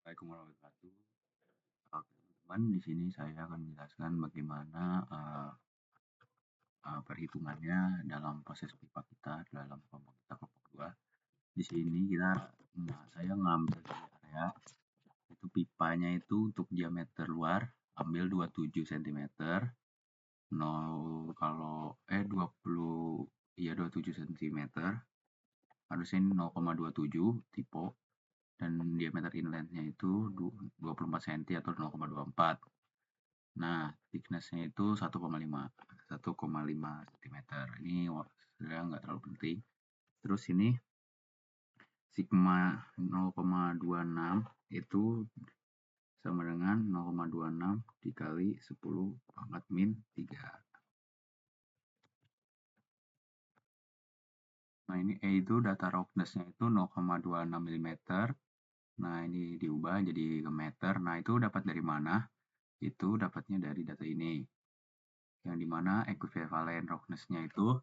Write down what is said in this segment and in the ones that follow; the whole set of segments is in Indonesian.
Assalamualaikum warahmatullahi wabarakatuh. Oke, teman-teman, di sini saya akan menjelaskan bagaimana perhitungannya dalam proses pipa kita dalam kelompok kita kelompok 2. Di sini saya ngambil area itu pipanya itu untuk diameter luar ambil 27 cm. 27 cm. Harusnya ini 0,27 tipe dan diameter inletnya itu 24 cm atau 0,24. Nah, thickness-nya itu 1,5 cm. Ini sebenarnya nggak terlalu penting. Terus ini sigma 0,26 itu sama dengan 0,26 dikali 10 pangkat min 3. Nah, ini E itu data roughness-nya itu 0,26 mm. Nah, ini diubah jadi ke meter. Nah, itu dapat dari mana? Itu dapatnya dari data ini. Yang dimana equivalent roughness-nya itu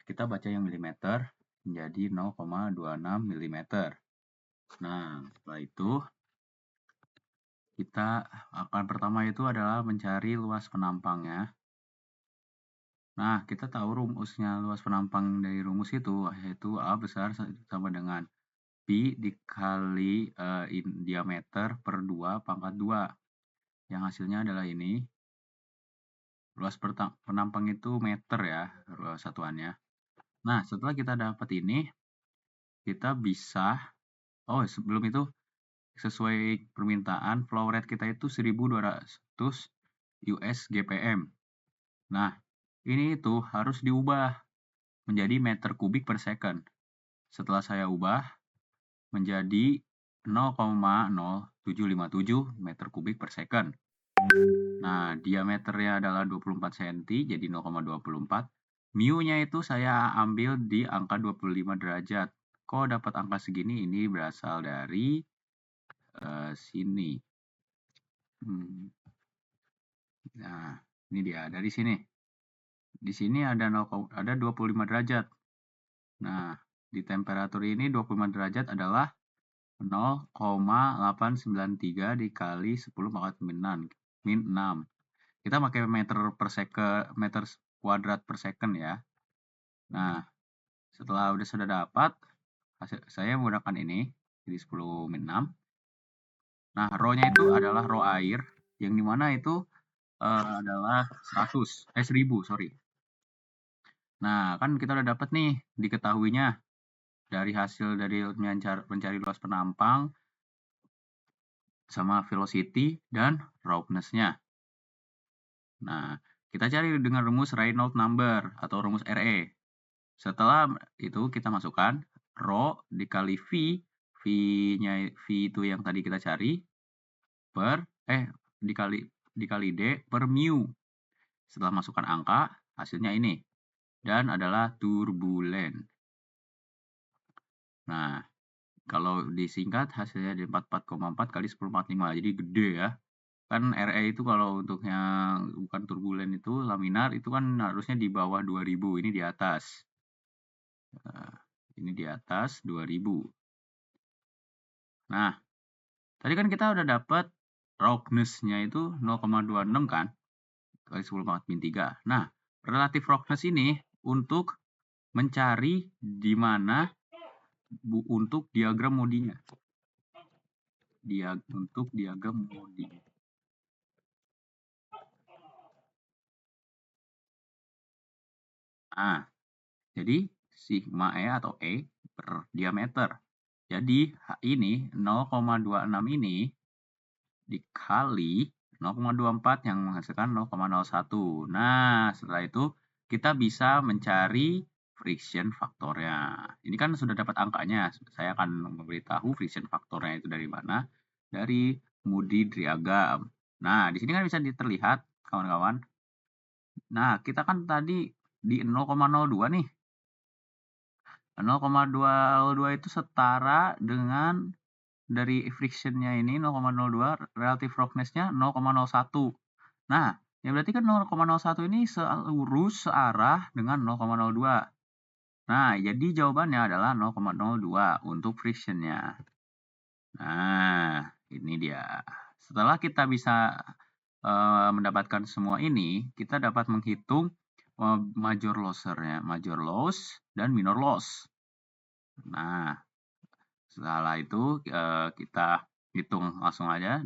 kita baca yang milimeter menjadi 0,26 mm. Nah, setelah itu kita akan pertama itu adalah mencari luas penampangnya. Nah, kita tahu rumusnya luas penampang dari rumus itu, yaitu A besar sama dengan Pi dikali diameter per 2 pangkat 2. Yang hasilnya adalah ini. Luas penampang itu meter ya, satuannya. Nah, setelah kita dapat ini, kita bisa, sebelum itu, sesuai permintaan, flow rate kita itu 1200 US GPM. Nah, ini itu harus diubah menjadi meter kubik per second. Setelah saya ubah menjadi 0,0757 meter kubik per second. Nah, diameternya adalah 24 cm, jadi 0,24. Mu-nya itu saya ambil di angka 25 derajat. Kok dapat angka segini? Ini berasal dari sini. Nah, ini dia, dari sini. Di sini ada 25 derajat. Nah, di temperatur ini 25 derajat adalah 0,893 dikali 10 pangkat min 6. Kita pakai meter kuadrat per second ya. Nah, setelah sudah dapat, saya menggunakan ini, jadi 10 min 6. Nah, rho-nya itu adalah rho air, yang dimana itu adalah 1000, sorry. Nah, kan kita udah dapat nih, diketahuinya dari hasil dari mencari luas penampang, sama velocity dan roughness-nya. Nah, kita cari dengan rumus Reynolds number atau rumus RE. Setelah itu kita masukkan rho dikali V, V itu yang tadi kita cari, dikali D per mu. Setelah masukkan angka, hasilnya ini. Dan adalah turbulen. Nah, kalau disingkat hasilnya di 44,4 kali 10/45, jadi gede ya. Kan RE itu kalau untuk yang bukan turbulen itu laminar itu kan harusnya di bawah 2000, ini di atas. Nah, ini di atas 2000. Nah, tadi kan kita udah dapat roughness-nya itu 0,26 kan? Kali 10 pangkat min 3. Nah, relative roughness ini untuk mencari di mana untuk diagram Modinya. Untuk diagram Modi. Nah, jadi sigma E atau E per diameter. Jadi ini 0,26 ini dikali 0,24 yang menghasilkan 0,01. Nah, setelah itu kita bisa mencari friction faktornya. Ini kan sudah dapat angkanya. Saya akan memberitahu friction faktornya itu dari mana? Dari Moody diagram. Nah, di sini kan bisa terlihat kawan-kawan. Nah, kita kan tadi di 0,02 nih. 0,22 itu setara dengan dari friction-nya ini 0,02, relative roughness-nya 0,01. Nah, ya berarti kan 0,01 ini lurus searah dengan 0,02. Nah, jadi jawabannya adalah 0,02 untuk friction-nya. Nah, Ini dia. Setelah kita bisa mendapatkan semua ini, kita dapat menghitung major loss-nya, major loss dan minor loss. Nah, setelah itu kita hitung langsung aja,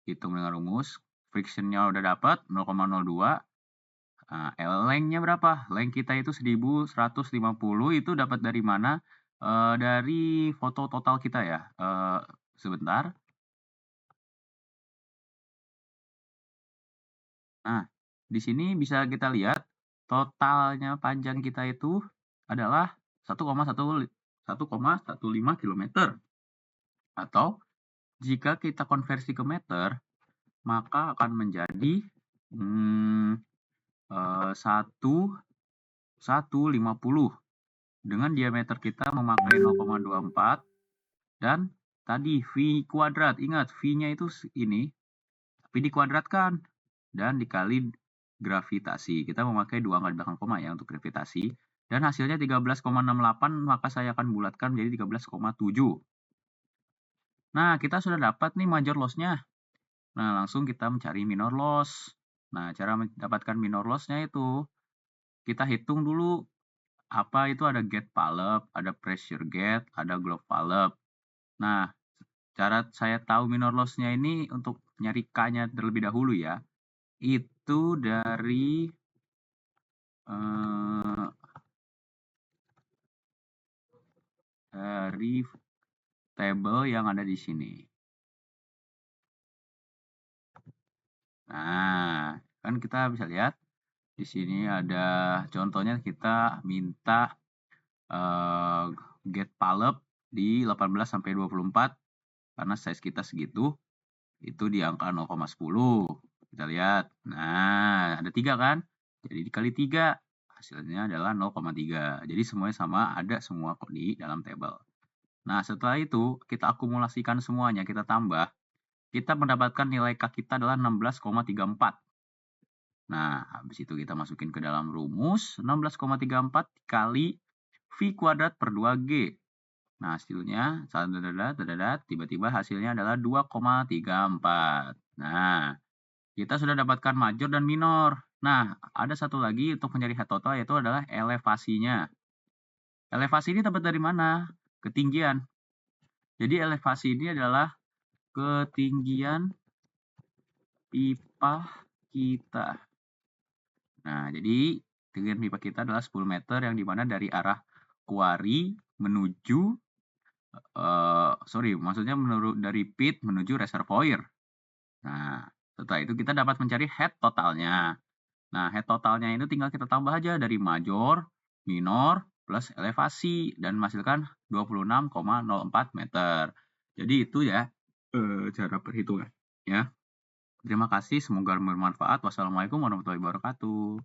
hitung dengan rumus. Friction-nya udah dapat 0,02. Nah, length-nya berapa? Length kita itu 1150, itu dapat dari mana? Dari foto total kita ya. Sebentar. Nah, di sini bisa kita lihat totalnya panjang kita itu adalah 1,15 km. Atau jika kita konversi ke meter, maka akan menjadi 1,50 dengan diameter kita memakai 0,24 dan tadi V kuadrat. Ingat, V-nya itu ini, tapi dikuadratkan dan dikali gravitasi. Kita memakai 2 angka di belakang koma ya untuk gravitasi. Dan hasilnya 13,68, maka saya akan bulatkan menjadi 13,7. Nah, kita sudah dapat nih major loss-nya. Nah, langsung kita mencari minor loss. Nah, cara mendapatkan minor loss-nya itu, kita hitung dulu apa itu ada gate valve, ada pressure gate, ada glove valve. Nah, cara saya tahu minor loss-nya ini untuk nyari K-nya terlebih dahulu ya. Itu dari table yang ada di sini. Nah, kan kita bisa lihat di sini ada contohnya kita minta gate valve di 18 sampai 24 karena size kita segitu, itu di angka 0,10. Kita lihat. Nah, ada 3 kan? Jadi dikali 3 hasilnya adalah 0,3. Jadi semuanya sama, ada semua kok di dalam table. Nah, setelah itu kita akumulasikan semuanya, kita tambah. Kita mendapatkan nilai K kita adalah 16,34. Nah, habis itu kita masukin ke dalam rumus 16,34 dikali V kuadrat per 2G. Nah, hasilnya tiba-tiba hasilnya adalah 2,34. Nah, kita sudah dapatkan major dan minor. Nah, ada satu lagi untuk mencari head total, yaitu adalah elevasinya. Elevasi ini dapat dari mana? Ketinggian. Jadi elevasi ini adalah ketinggian pipa kita. Nah, jadi ketinggian pipa kita adalah 10 meter yang dimana dari arah kuari menuju maksudnya dari pit menuju reservoir. Nah, setelah itu kita dapat mencari head totalnya. Nah, head totalnya itu tinggal kita tambah aja dari major, minor, plus elevasi dan menghasilkan 26,04 meter. Jadi itu ya cara perhitungan ya. Terima kasih, semoga bermanfaat. Wassalamualaikum warahmatullahi wabarakatuh.